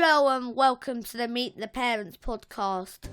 Hello and welcome to the Meet the Parents podcast.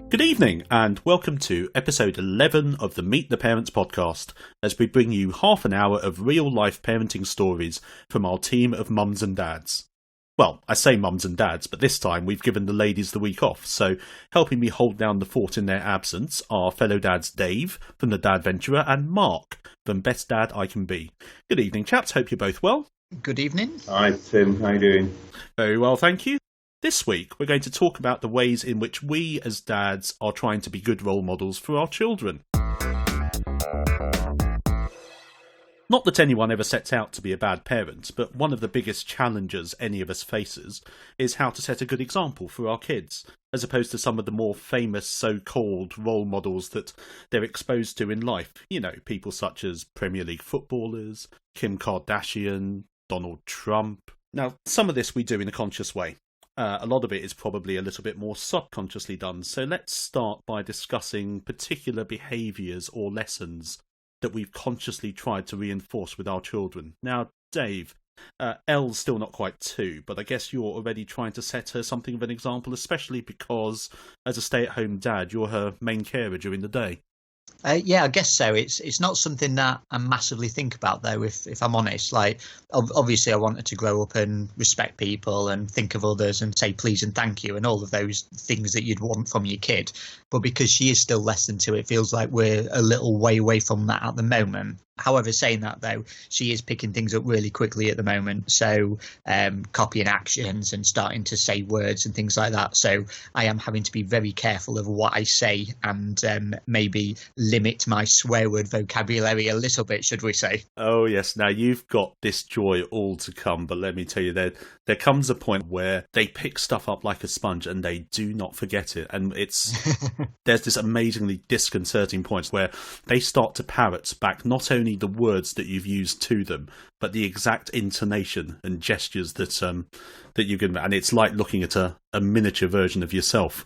Good evening and welcome to episode 11 of the Meet the Parents podcast, as we bring you half an hour of real-life parenting stories from our team of mums and dads. Well, I say mums and dads, but this time we've given the ladies the week off, so helping me hold down the fort in their absence are fellow dads Dave from the Dadventurer and Mark from Best Dad I Can Be. Good evening, chaps. Hope you're both well. Good evening. Hi, Tim. How you doing? Very well, thank you. This week, we're going to talk about the ways in which we as dads are trying to be good role models for our children. Not that anyone ever sets out to be a bad parent, but one of the biggest challenges any of us faces is how to set a good example for our kids, as opposed to some of the more famous so-called role models that they're exposed to in life. You know, people such as Premier League footballers, Kim Kardashian, Donald Trump. Now, some of this we do in a conscious way. A lot of it is probably a little bit more subconsciously done, so let's start by discussing particular behaviours or lessons that we've consciously tried to reinforce with our children. Now, Dave, Elle's still not quite 2, but I guess you're already trying to set her something of an example, especially because, as a stay-at-home dad, you're her main carer during the day. Yeah, I guess so. It's not something that I massively think about, though, if I'm honest. Like, obviously, I want her to grow up and respect people and think of others and say please and thank you and all of those things that you'd want from your kid. But because she is still less than 2, it feels like we're a little way away from that at the moment. However, saying that, though, she is picking things up really quickly at the moment. So copying actions and starting to say words and things like that. So I am having to be very careful of what I say and maybe limit my swear word vocabulary a little bit, should we say. Oh, yes. Now, you've got this joy all to come. But let me tell you, there comes a point where they pick stuff up like a sponge and they do not forget it. And there's this amazingly disconcerting point where they start to parrot back not only the words that you've used to them, but the exact intonation and gestures that you give them. And it's like looking at a miniature version of yourself.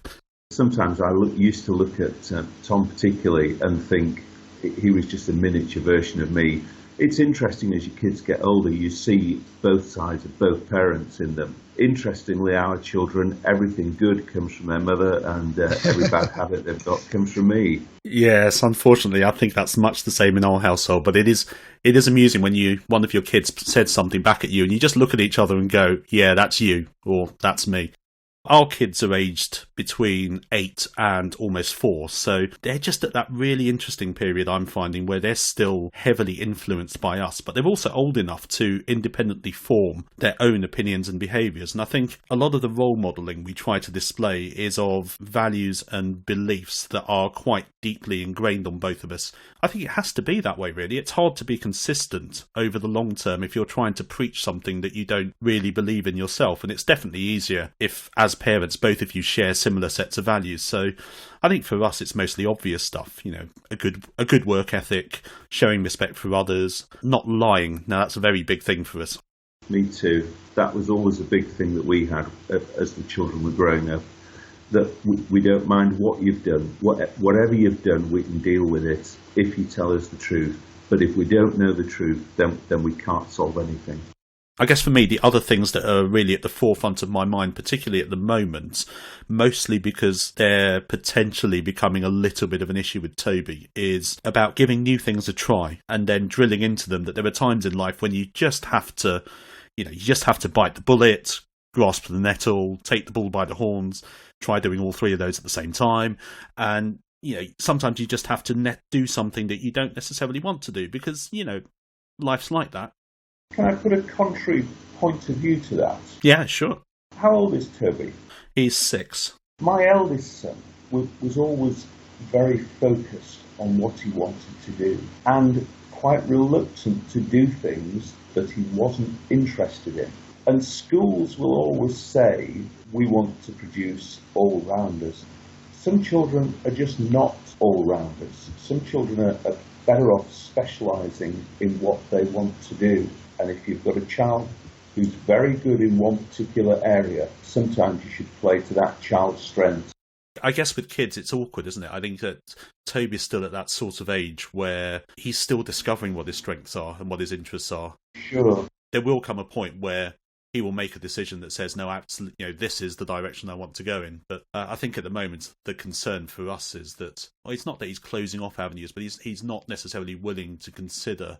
Sometimes I used to look at Tom particularly and think he was just a miniature version of me. It's interesting, as your kids get older, you see both sides of both parents in them. Interestingly, our children, everything good comes from their mother, and every bad habit they've got comes from me. Yes, unfortunately, I think that's much the same in our household. But it is amusing when one of your kids said something back at you, and you just look at each other and go, "Yeah, that's you," or "That's me." Our kids are aged between 8 and almost 4, so they're just at that really interesting period, I'm finding, where they're still heavily influenced by us, but they're also old enough to independently form their own opinions and behaviours. And I think a lot of the role modelling we try to display is of values and beliefs that are quite deeply ingrained on both of us. I think it has to be that way, really. It's hard to be consistent over the long term if you're trying to preach something that you don't really believe in yourself, and it's definitely easier if, as parents, both of you share similar sets of values. So I think for us it's mostly obvious stuff, you know, a good work ethic, showing respect for others, not lying. Now that's a very big thing for us. Me too. That was always a big thing that we had as the children were growing up, that we don't mind what you've done. Whatever you've done, we can deal with it if you tell us the truth. But if we don't know the truth, then we can't solve anything. I guess for me, the other things that are really at the forefront of my mind, particularly at the moment, mostly because they're potentially becoming a little bit of an issue with Toby, is about giving new things a try and then drilling into them that there are times in life when you just have to bite the bullet, grasp the nettle, take the bull by the horns, try doing all 3 of those at the same time. And, you know, sometimes you just have to do something that you don't necessarily want to do because, you know, life's like that. Can I put a contrary point of view to that? Yeah, sure. How old is Toby? He's 6. My eldest son was always very focused on what he wanted to do and quite reluctant to do things that he wasn't interested in. And schools will always say, we want to produce all-rounders. Some children are just not all-rounders. Some children are better off specialising in what they want to do. And if you've got a child who's very good in one particular area, sometimes you should play to that child's strengths. I guess with kids, it's awkward, isn't it? I think that Toby's still at that sort of age where he's still discovering what his strengths are and what his interests are. Sure. There will come a point where he will make a decision that says, no, absolutely, this is the direction I want to go in. But I think at the moment, the concern for us is that, well, it's not that he's closing off avenues, but he's not necessarily willing to consider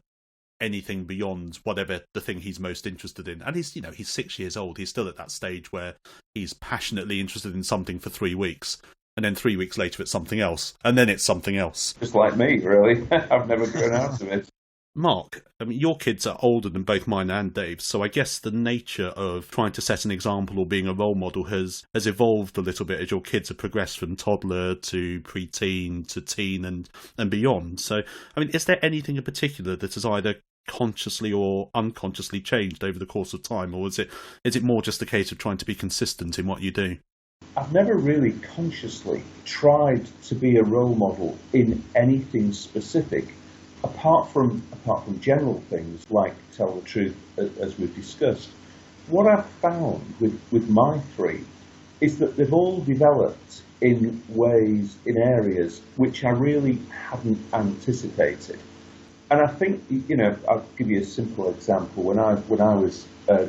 anything beyond whatever the thing he's most interested in. And he's 6 years old. He's still at that stage where he's passionately interested in something for 3 weeks. And then 3 weeks later, it's something else. And then it's something else. Just like me, really. I've never grown out of it. Mark, I mean, your kids are older than both mine and Dave's, so I guess the nature of trying to set an example or being a role model has evolved a little bit as your kids have progressed from toddler to preteen to teen and beyond. So, I mean, is there anything in particular that has either consciously or unconsciously changed over the course of time, or is it more just a case of trying to be consistent in what you do? I've never really consciously tried to be a role model in anything specific, apart from general things like tell the truth, as we've discussed. What I've found with my three is that they've all developed in ways, in areas which I really hadn't anticipated. And I think, I'll give you a simple example. When I was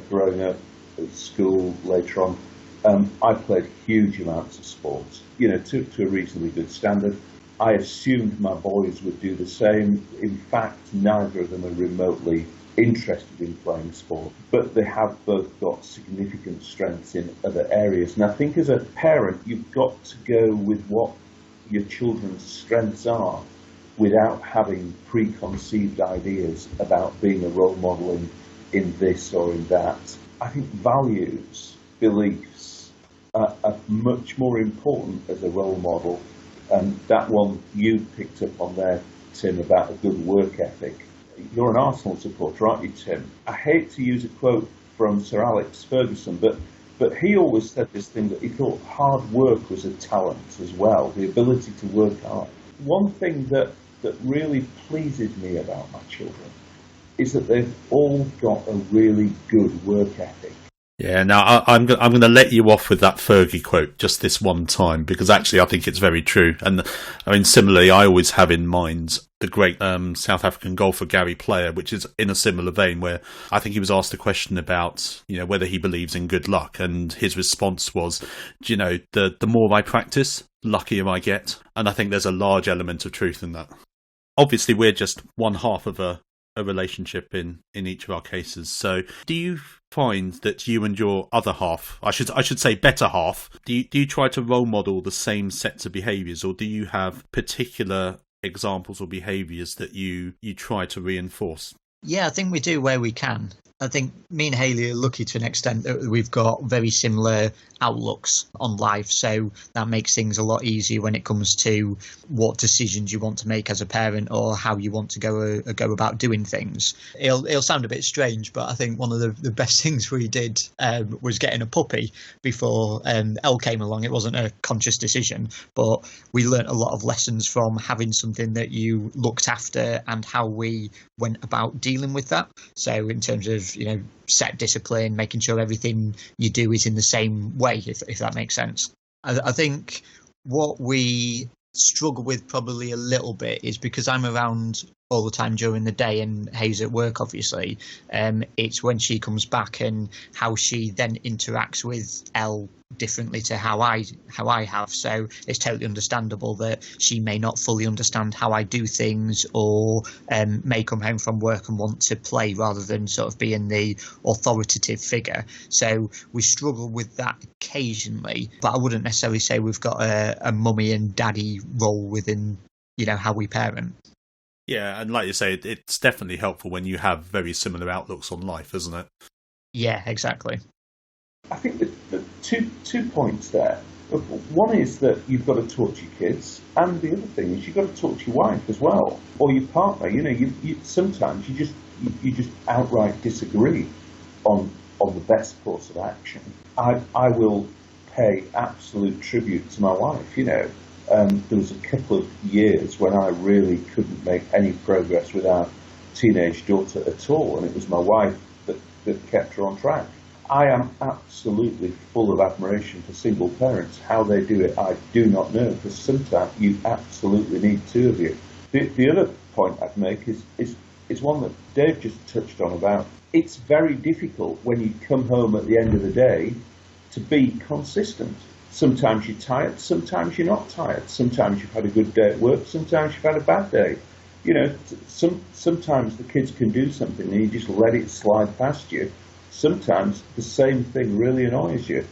growing up at school later on, I played huge amounts of sports, to a reasonably good standard. I assumed my boys would do the same. In fact, neither of them are remotely interested in playing sport, but they have both got significant strengths in other areas. And I think as a parent, you've got to go with what your children's strengths are, without having preconceived ideas about being a role model in this or in that. I think values, beliefs are much more important as a role model. And that one you picked up on there, Tim, about a good work ethic. You're an Arsenal supporter, aren't you, Tim? I hate to use a quote from Sir Alex Ferguson, but he always said this thing that he thought hard work was a talent as well, the ability to work hard. One thing that really pleases me about my children is that they've all got a really good work ethic. Yeah, now I'm going to let you off with that Fergie quote just this one time, because actually I think it's very true. And I mean, similarly, I always have in mind the great South African golfer Gary Player, which is in a similar vein, where I think he was asked a question about, whether he believes in good luck, and his response was, the more I practice, luckier I get. And I think there's a large element of truth in that. Obviously, we're just one half of a relationship in each of our cases. So do you find that you and your other half, I should say better half, do you try to role model the same sets of behaviours, or do you have particular examples or behaviours that you try to reinforce? Yeah, I think we do where we can. I think me and Hayley are lucky to an extent that we've got very similar outlooks on life, so that makes things a lot easier when it comes to what decisions you want to make as a parent or how you want to go about doing things. It'll sound a bit strange, but I think one of the best things we did was getting a puppy before Elle came along. It wasn't a conscious decision, but we learnt a lot of lessons from having something that you looked after and how we went about dealing with that. So in terms of set discipline, making sure everything you do is in the same way, if that makes sense. I think what we struggle with probably a little bit is because I'm around all the time during the day and Hayes at work, obviously. It's when she comes back and how she then interacts with Elle differently to how I have. So it's totally understandable that she may not fully understand how I do things, or may come home from work and want to play rather than sort of being the authoritative figure. So we struggle with that occasionally, but I wouldn't necessarily say we've got a mummy and daddy role within how we parent. Yeah, and like you say, it's definitely helpful when you have very similar outlooks on life, isn't it? Yeah, exactly. I think the two points there. One is that you've got to talk to your kids, and the other thing is you've got to talk to your wife as well, or your partner. You sometimes you just outright disagree on the best course of action. I will pay absolute tribute to my wife. There was a couple of years when I really couldn't make any progress with our teenage daughter at all, and it was my wife that that kept her on track. I am absolutely full of admiration for single parents. How they do it, I do not know, because sometimes you absolutely need two of you. The other point I'd make is one that Dave just touched on about. It's very difficult when you come home at the end of the day to be consistent. Sometimes you're tired, sometimes you're not tired. Sometimes you've had a good day at work, sometimes you've had a bad day. You know, sometimes the kids can do something and you just let it slide past you. Sometimes the same thing really annoys you.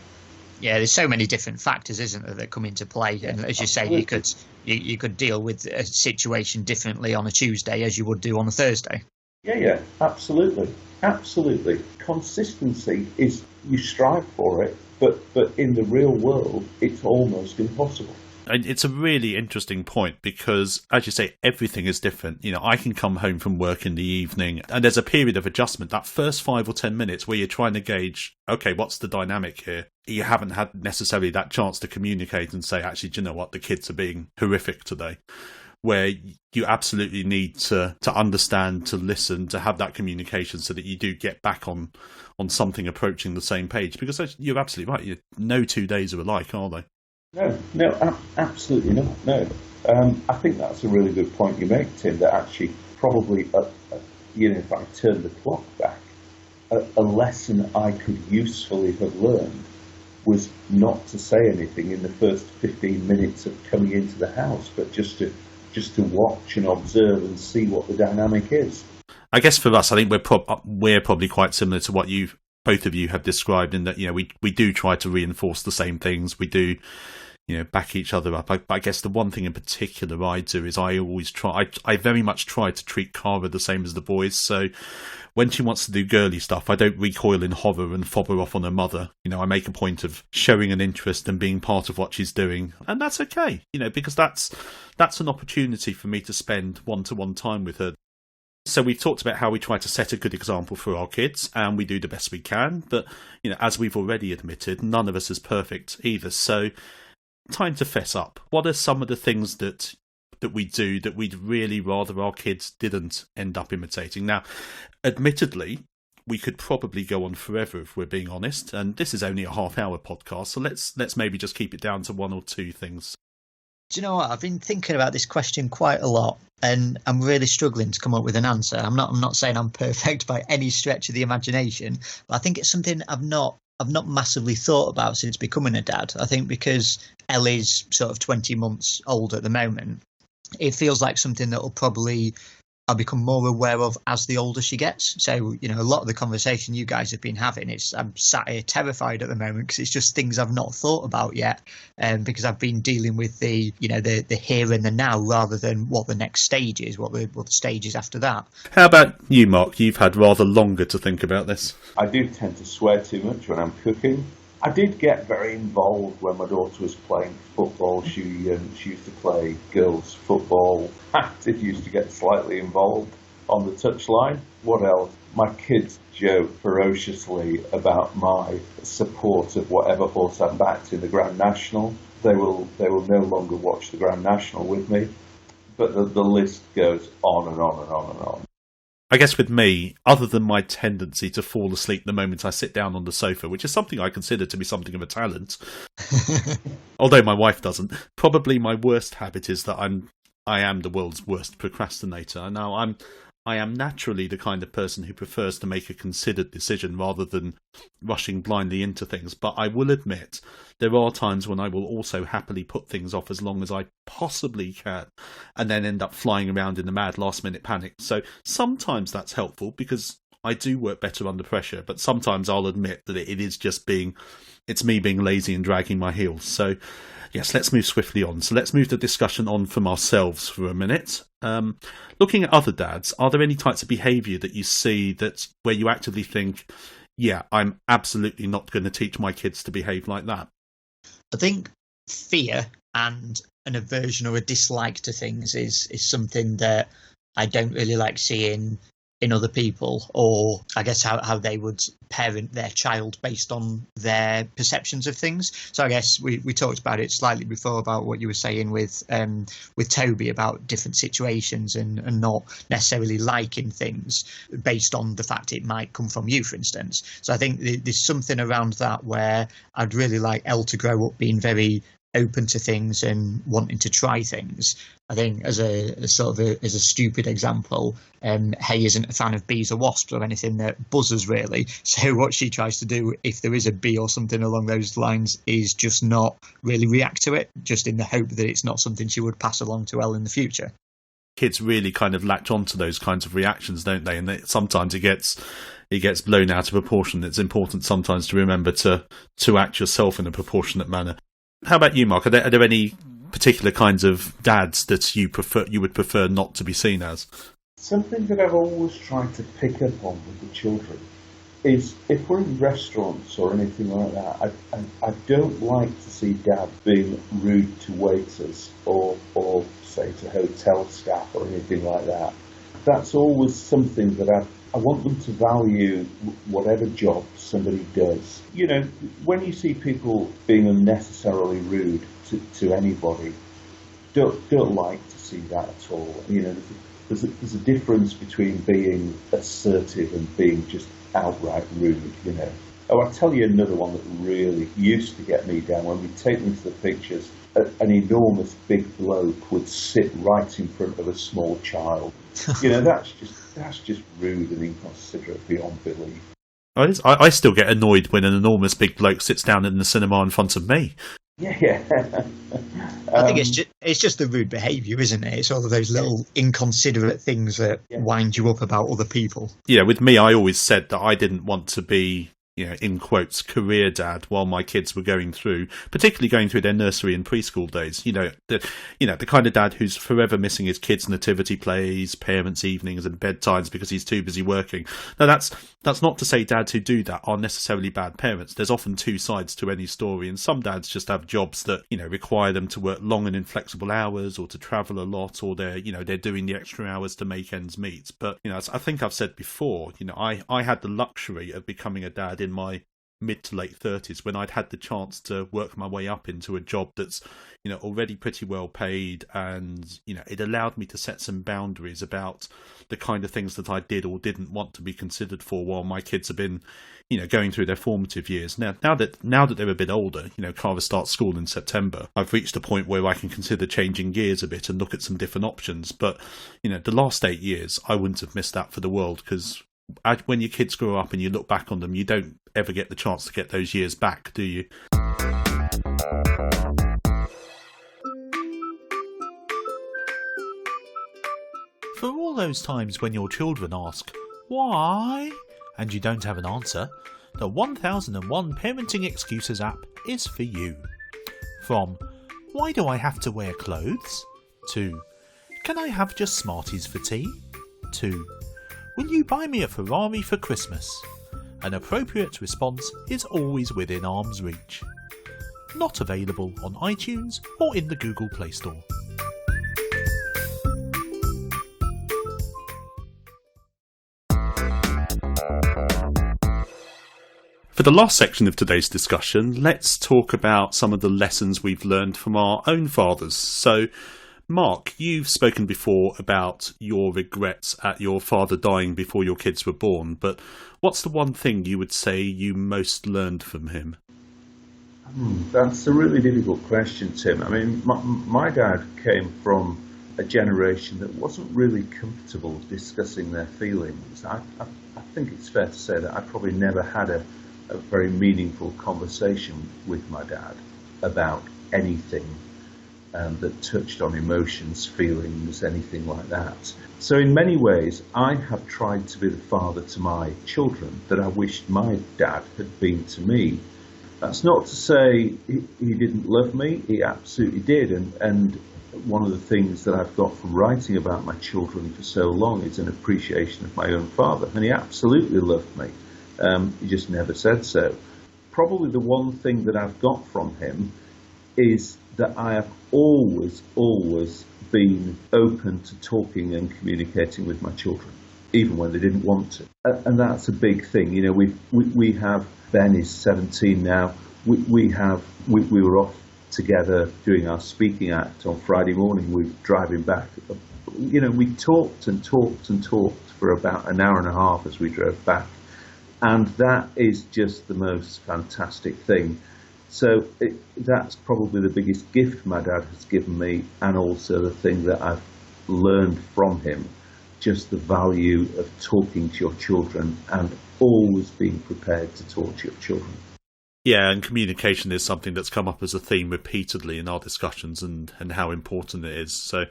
Yeah, there's so many different factors, isn't there, that come into play. And as you say, you could deal with a situation differently on a Tuesday as you would do on a Thursday. Yeah, absolutely. Consistency is, you strive for it, but in the real world, it's almost impossible. And it's a really interesting point because, as you say, everything is different. You know, I can come home from work in the evening and there's a period of adjustment. That first 5 or 10 minutes where you're trying to gauge, okay, what's the dynamic here? You haven't had necessarily that chance to communicate and say, actually, do you know what? The kids are being horrific today. Where you absolutely need to understand, to listen, to have that communication so that you do get back on something approaching the same page. Because you're absolutely right. No 2 days are alike, are they? No, absolutely not. No, I think that's a really good point you make, Tim. That actually, probably, if I turn the clock back, a lesson I could usefully have learned was not to say anything in the first 15 minutes of coming into the house, but just to watch and observe and see what the dynamic is. I guess for us, I think we're probably quite similar to what both of you have described in that, we do try to reinforce the same things. We do, back each other up. I guess the one thing in particular I do is I always I very much try to treat Cara the same as the boys. So when she wants to do girly stuff, I don't recoil in horror and fob her off on her mother. I make a point of showing an interest and being part of what she's doing. And that's okay, because that's an opportunity for me to spend one-to-one time with her. So we've talked about how we try to set a good example for our kids, and we do the best we can. But, as we've already admitted, none of us is perfect either. So time to fess up. What are some of the things that we do that we'd really rather our kids didn't end up imitating? Now, admittedly, we could probably go on forever if we're being honest, and this is only a half-hour podcast, so let's maybe just keep it down to one or two things. Do you know what? I've been thinking about this question quite a lot, and I'm really struggling to come up with an answer. I'm not saying I'm perfect by any stretch of the imagination, but I think it's something I've not massively thought about since becoming a dad. I think because Ellie's sort of 20 months old at the moment, it feels like something that will probably I'll become more aware of as the older she gets. So, a lot of the conversation you guys have been having, I'm sat here terrified at the moment because it's just things I've not thought about yet. Because I've been dealing with the here and the now rather than what the next stage is, what the stage is after that. How about you, Mark? You've had rather longer to think about this. I do tend to swear too much when I'm cooking. I did get very involved when my daughter was playing football. She used to play girls' football. I did used to get slightly involved on the touchline. What else? My kids joke ferociously about my support of whatever horse I'm backed in the Grand National. They will no longer watch the Grand National with me. But the list goes on and on and on and on. I guess with me, other than my tendency to fall asleep the moment I sit down on the sofa, which is something I consider to be something of a talent, although my wife doesn't, probably my worst habit is that I am the world's worst procrastinator. Now, I am naturally the kind of person who prefers to make a considered decision rather than rushing blindly into things, but I will admit there are times when I will also happily put things off as long as I possibly can and then end up flying around in a mad last-minute panic. So sometimes that's helpful because I do work better under pressure, but sometimes I'll admit that it is just it's me being lazy and dragging my heels. So yes, let's move swiftly on. So let's move the discussion on from ourselves for a minute. Looking at other dads, are there any types of behaviour that you see where you actively think, yeah, I'm absolutely not going to teach my kids to behave like that? I think fear and an aversion or a dislike to things is something that I don't really like seeing in other people, or I guess how they would parent their child based on their perceptions of things. So I guess we talked about it slightly before about what you were saying with Toby about different situations and not necessarily liking things based on the fact it might come from you, for instance. So I think there's something around that where I'd really like Elle to grow up being very open to things and wanting to try things. I think as a stupid example, Hay isn't a fan of bees or wasps or anything that buzzes really. So what she tries to do, if there is a bee or something along those lines, is just not really react to it, just in the hope that it's not something she would pass along to Elle in the future. Kids really kind of latch onto those kinds of reactions, don't they? And sometimes it gets blown out of proportion. It's important sometimes to remember to act yourself in a proportionate manner. How about you, Mark? Are there any particular kinds of dads that you would prefer not to be seen as? Something that I've always tried to pick up on with the children is if we're in restaurants or anything like that, I don't like to see dad being rude to waiters or say to hotel staff or anything like that. That's always something that I want them to value whatever job somebody does. You know, when you see people being unnecessarily rude to anybody, don't like to see that at all. You know, there's a difference between being assertive and being just outright rude, you know. Oh, I'll tell you another one that really used to get me down. When we take them to the pictures, an enormous big bloke would sit right in front of a small child. You know, that's just rude and inconsiderate beyond belief. I still get annoyed when an enormous big bloke sits down in the cinema in front of me. Yeah. I think it's just the rude behaviour, isn't it? It's all of those little inconsiderate things that wind you up about other people. Yeah, with me, I always said that I didn't want to be, you know, in quotes, career dad while my kids were particularly going through their nursery and preschool days. The kind of dad who's forever missing his kids' nativity plays, parents' evenings and bedtimes because he's too busy working. Now, that's not to say dads who do that are necessarily bad parents. There's often two sides to any story, and some dads just have jobs that, you know, require them to work long and inflexible hours or to travel a lot, or they're doing the extra hours to make ends meet. But, you know, as I think I've said before, you know, I had the luxury of becoming a dad in my mid to late 30s when I'd had the chance to work my way up into a job that's, you know, already pretty well paid, and, you know, it allowed me to set some boundaries about the kind of things that I did or didn't want to be considered for while my kids have been, you know, going through their formative years. Now that they're a bit older, you know, Cara starts school in September, I've reached a point where I can consider changing gears a bit and look at some different options. But, you know, the last 8 years, I wouldn't have missed that for the world, because when your kids grow up and you look back on them, you don't ever get the chance to get those years back, do you? For all those times when your children ask, why? And you don't have an answer, the 1001 Parenting Excuses app is for you. From, why do I have to wear clothes? To, can I have just Smarties for tea? To, will you buy me a Ferrari for Christmas? An appropriate response is always within arm's reach. Not available on iTunes or in the Google Play Store. For the last section of today's discussion, let's talk about some of the lessons we've learned from our own fathers. So, Mark, you've spoken before about your regrets at your father dying before your kids were born, but what's the one thing you would say you most learned from him? That's a really difficult question, Tim. I mean, my dad came from a generation that wasn't really comfortable discussing their feelings. I think it's fair to say that I probably never had a very meaningful conversation with my dad about anything that touched on emotions, feelings, anything like that. So in many ways, I have tried to be the father to my children that I wished my dad had been to me. That's not to say he didn't love me, he absolutely did, and one of the things that I've got from writing about my children for so long is an appreciation of my own father, and he absolutely loved me. He just never said so. Probably the one thing that I've got from him is that I have always been open to talking and communicating with my children. even when they didn't want to. And that's a big thing. You know, we have, Ben is 17 now. We were off together doing our speaking act on Friday morning. We were driving back. You know, we talked and talked and talked for about an hour and a half as we drove back. And that is just the most fantastic thing. So that's probably the biggest gift my dad has given me, and also the thing that I've learned from him, just the value of talking to your children and always being prepared to talk to your children. Yeah, and communication is something that's come up as a theme repeatedly in our discussions, and how important it is. So,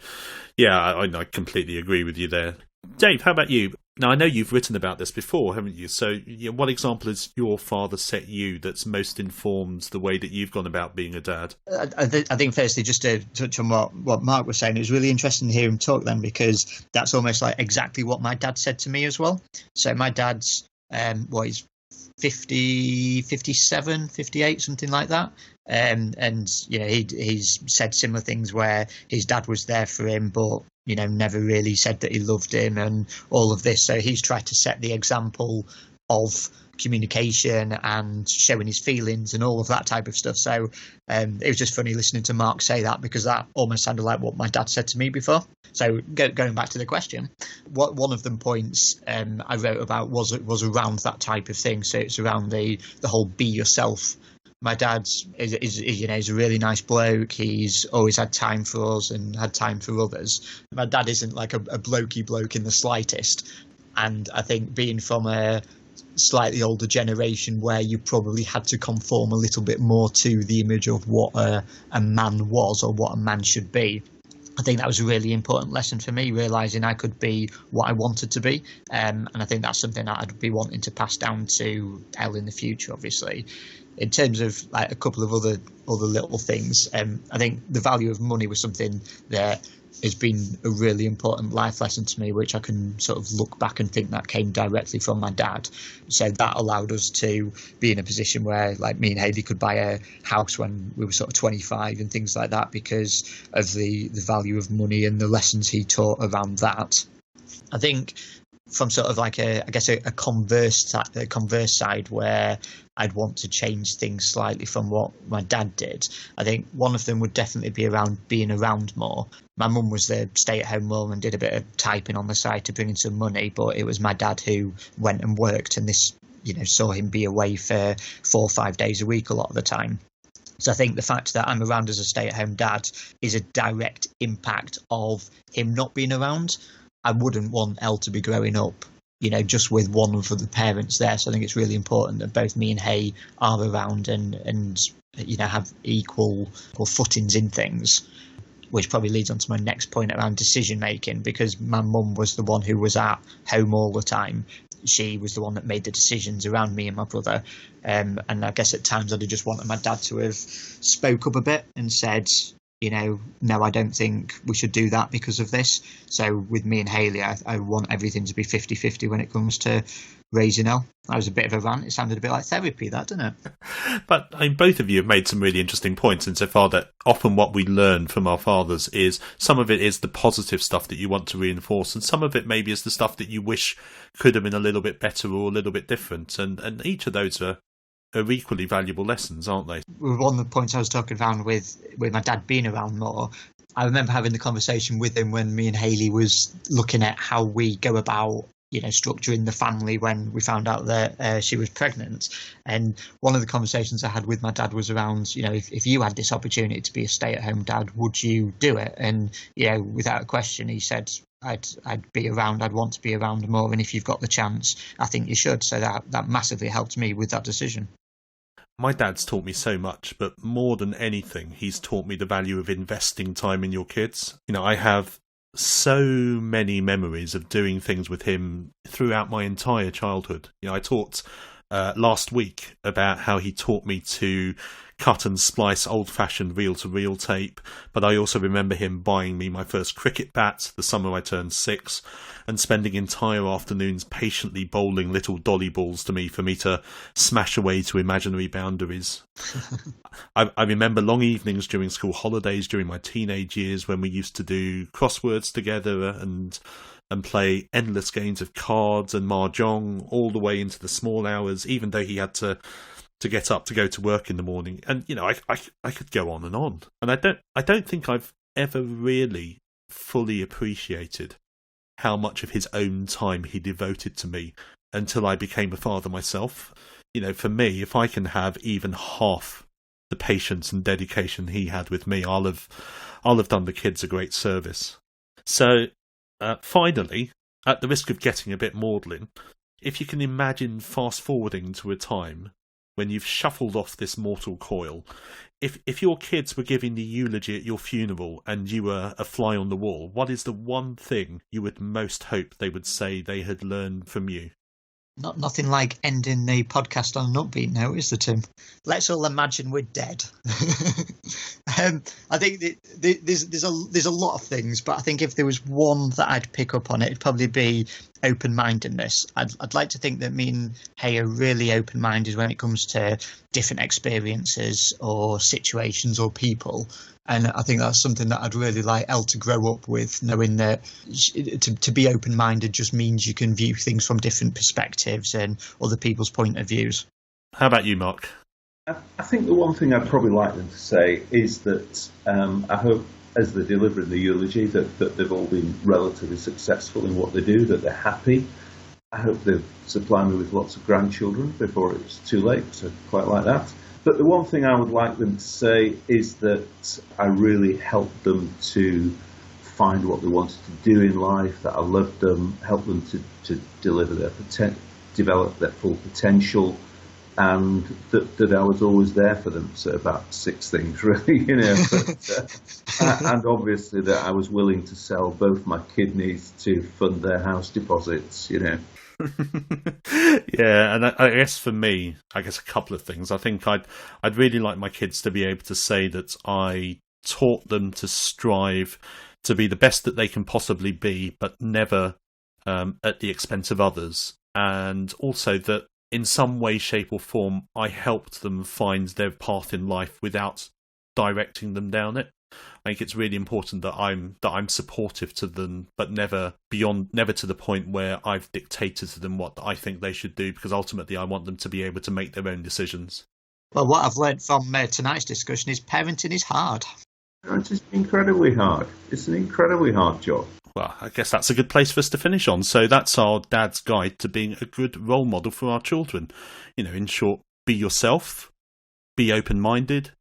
yeah, I completely agree with you there. Dave, how about you? Now, I know you've written about this before, haven't you? So, what example has your father set you that's most informed the way that you've gone about being a dad? I think firstly, just to touch on what Mark was saying, it was really interesting to hear him talk then, because that's almost like exactly what my dad said to me as well. So my dad's, he's 50, 57, 58, something like that. And you know, he's said similar things where his dad was there for him, but you know, never really said that he loved him and all of this. So he's tried to set the example of communication and showing his feelings and all of that type of stuff. So it was just funny listening to Mark say that, because that almost sounded like what my dad said to me before. So going back to the question, one of them points I wrote about was around that type of thing. So it's around the whole be yourself. My dad is you know, he's a really nice bloke. He's always had time for us and had time for others. My dad isn't like a blokey bloke in the slightest. And I think being from a slightly older generation where you probably had to conform a little bit more to the image of what a man was or what a man should be, I think that was a really important lesson for me, realising I could be what I wanted to be. And I think that's something that I'd be wanting to pass down to Elle in the future, obviously. In terms of like a couple of other little things, I think the value of money was something that has been a really important life lesson to me, which I can sort of look back and think that came directly from my dad. So that allowed us to be in a position where, like, me and Hayley could buy a house when we were sort of 25 and things like that, because of the value of money and the lessons he taught around that. I think from sort of like a converse side where I'd want to change things slightly from what my dad did, I think one of them would definitely be around being around more. My mum was the stay-at-home mum and did a bit of typing on the side to bring in some money, but it was my dad who went and worked, and this, you know, saw him be away for 4 or 5 days a week a lot of the time. So I think the fact that I'm around as a stay-at-home dad is a direct impact of him not being around. I wouldn't want Elle to be growing up, you know, just with one of the parents there. So I think it's really important that both me and Hay are around and you know, have equal footings in things, which probably leads on to my next point around decision making, because my mum was the one who was at home all the time. She was the one that made the decisions around me and my brother. And I guess at times I'd have just wanted my dad to have spoke up a bit and said, you know, no, I don't think we should do that because of this. So with me and Hayley, I want everything to be 50-50 when it comes to raising Elle. That was a bit of a rant. It sounded a bit like therapy, that, didn't it? But I mean, both of you have made some really interesting points insofar that often what we learn from our fathers is some of it is the positive stuff that you want to reinforce, and some of it maybe is the stuff that you wish could have been a little bit better or a little bit different. And each of those are equally valuable lessons, aren't they? One of the points I was talking around with my dad being around more, I remember having the conversation with him when me and Hayley was looking at how we go about, you know, structuring the family when we found out that she was pregnant. And one of the conversations I had with my dad was around, you know, if you had this opportunity to be a stay-at-home dad, would you do it? And, you know, without a question, he said, I'd be around, I'd want to be around more, and if you've got the chance, I think you should. So that massively helped me with that decision. My dad's taught me so much, but more than anything, he's taught me the value of investing time in your kids. You know, I have so many memories of doing things with him throughout my entire childhood. You know, I talked last week about how he taught me to cut and splice old-fashioned reel-to-reel tape, but I also remember him buying me my first cricket bat the summer I turned 6, and spending entire afternoons patiently bowling little dolly balls to me for me to smash away to imaginary boundaries. I remember long evenings during school holidays during my teenage years when we used to do crosswords together and and play endless games of cards and mahjong all the way into the small hours, even though he had to get up to go to work in the morning. And I could go on, and I don't think I've ever really fully appreciated how much of his own time he devoted to me until I became a father myself. For me, if I can have even half the patience and dedication he had with me, I'll have done the kids a great service. So, finally, at the risk of getting a bit maudlin, if you can imagine fast-forwarding to a time when you've shuffled off this mortal coil, if your kids were giving the eulogy at your funeral and you were a fly on the wall, what is the one thing you would most hope they would say they had learned from you? Nothing like ending the podcast on an upbeat note, is there, Tim? Let's all imagine we're dead. I think there's a lot of things, but I think if there was one that I'd pick up on, it'd probably be open-mindedness. I'd like to think that me and Hay are really open-minded when it comes to different experiences or situations or people. And I think that's something that I'd really like Elle to grow up with, knowing that to be open-minded just means you can view things from different perspectives and other people's point of views. How about you, Mark? I think the one thing I'd probably like them to say is that I hope, as they're delivering the eulogy, that they've all been relatively successful in what they do, that they're happy. I hope they supply me with lots of grandchildren before it's too late, so I quite like that. But the one thing I would like them to say is that I really helped them to find what they wanted to do in life, that I loved them, helped them to deliver their develop their full potential, and that I was always there for them. So about 6 things, really, But, and obviously that I was willing to sell both my kidneys to fund their house deposits, Yeah, and I guess for me, a couple of things. I think I'd really like my kids to be able to say that I taught them to strive to be the best that they can possibly be, but never at the expense of others. And also that in some way, shape or form, I helped them find their path in life without directing them down it. I think it's really important that I'm supportive to them, but never to the point where I've dictated to them what I think they should do, because ultimately I want them to be able to make their own decisions. Well, what I've learned from tonight's discussion is parenting is hard. It's incredibly hard. It's an incredibly hard job. Well, I guess that's a good place for us to finish on. So that's our dad's guide to being a good role model for our children. In short, be yourself, be open-minded,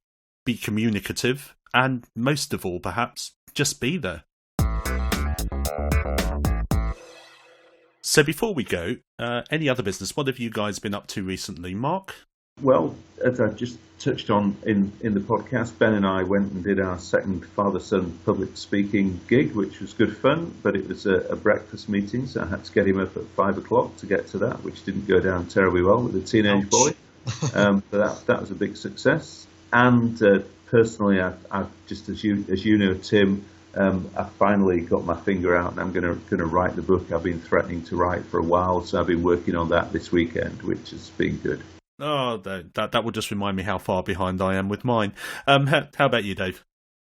be communicative, and most of all, perhaps, just be there. So before we go, any other business? What have you guys been up to recently, Mark? Well, as I just touched on in the podcast, Ben and I went and did our second father-son public speaking gig, which was good fun, but it was a breakfast meeting, so I had to get him up at 5 o'clock to get to that, which didn't go down terribly well with a teenage boy. But that was a big success. And personally, I just as you know, Tim, I finally got my finger out, and I'm going to write the book I've been threatening to write for a while. So I've been working on that this weekend, which has been good. Oh, that will just remind me how far behind I am with mine. How about you, Dave?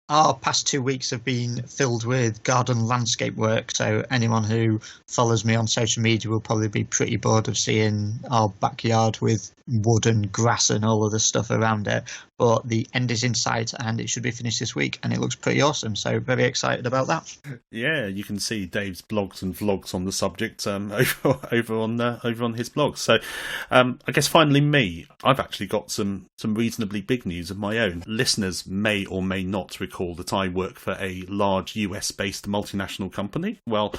Our past 2 weeks have been filled with garden landscape work, so anyone who follows me on social media will probably be pretty bored of seeing our backyard with wood and grass and all of the stuff around it. But the end is in sight and it should be finished this week, and it looks pretty awesome, so very excited about that. Yeah, you can see Dave's blogs and vlogs on the subject over on his blog. So I guess finally me, I've actually got some reasonably big news of my own. Listeners may or may not recall that I work for a large US-based multinational company. Well,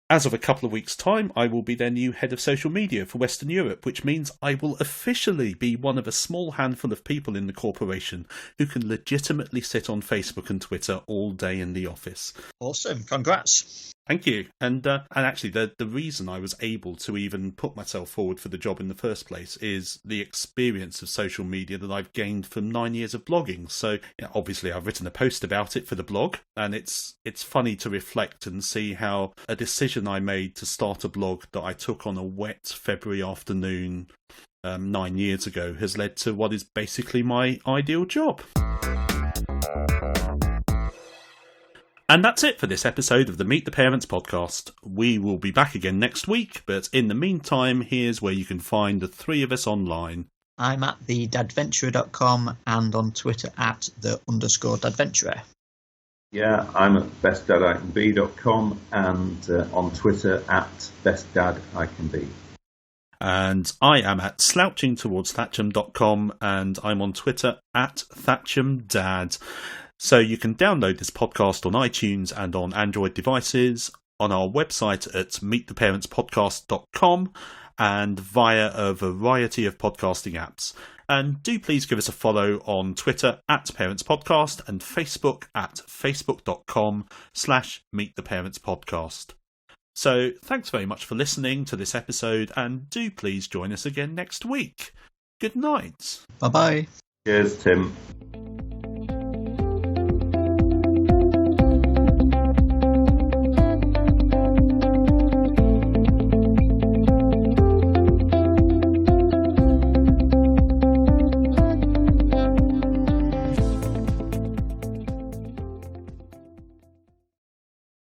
as of a couple of weeks' time, I will be their new head of social media for Western Europe, which means I will officially be one of a small handful of people in the corporation who can legitimately sit on Facebook and Twitter all day in the office. Awesome. Congrats. Thank you. And actually, the reason I was able to even put myself forward for the job in the first place is the experience of social media that I've gained from 9 years of blogging. So obviously, I've written a post about it for the blog, and it's funny to reflect and see how a decision I made to start a blog that I took on a wet February afternoon 9 years ago has led to what is basically my ideal job. And that's it for this episode of the Meet the Parents podcast. We will be back again next week, but in the meantime, here's where you can find the three of us online. I'm at thedadventurer.com and on Twitter at _dadventurer. Yeah, I'm at bestdadicanbe.com and on Twitter at bestdadicanbe. And I am at slouchingtowardsThatcham.com and I'm on Twitter at ThatchamDad. So you can download this podcast on iTunes and on Android devices, on our website at meettheparentspodcast.com and via a variety of podcasting apps. And do please give us a follow on Twitter at Parents Podcast and Facebook at facebook.com/meettheparentspodcast. So thanks very much for listening to this episode and do please join us again next week. Good night. Bye-bye. Cheers, Tim.